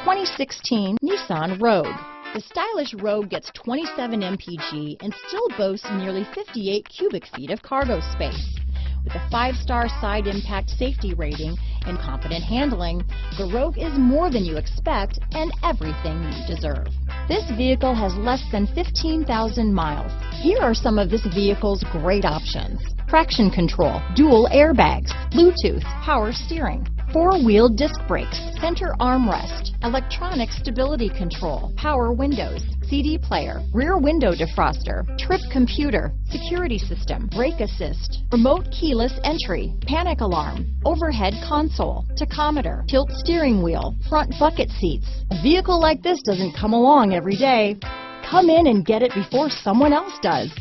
2016 Nissan Rogue. The stylish Rogue gets 27 mpg and still boasts nearly 58 cubic feet of cargo space. With a 5-star side impact safety rating and confident handling, the Rogue is more than you expect and everything you deserve. This vehicle has less than 15,000 miles. Here are some of this vehicle's great options: traction control, dual airbags, Bluetooth, power steering, 4-wheel disc brakes, center armrest, electronic stability control, power windows, CD player, rear window defroster, trip computer, security system, brake assist, remote keyless entry, panic alarm, overhead console, tachometer, tilt steering wheel, front bucket seats. A vehicle like this doesn't come along every day. Come in and get it before someone else does.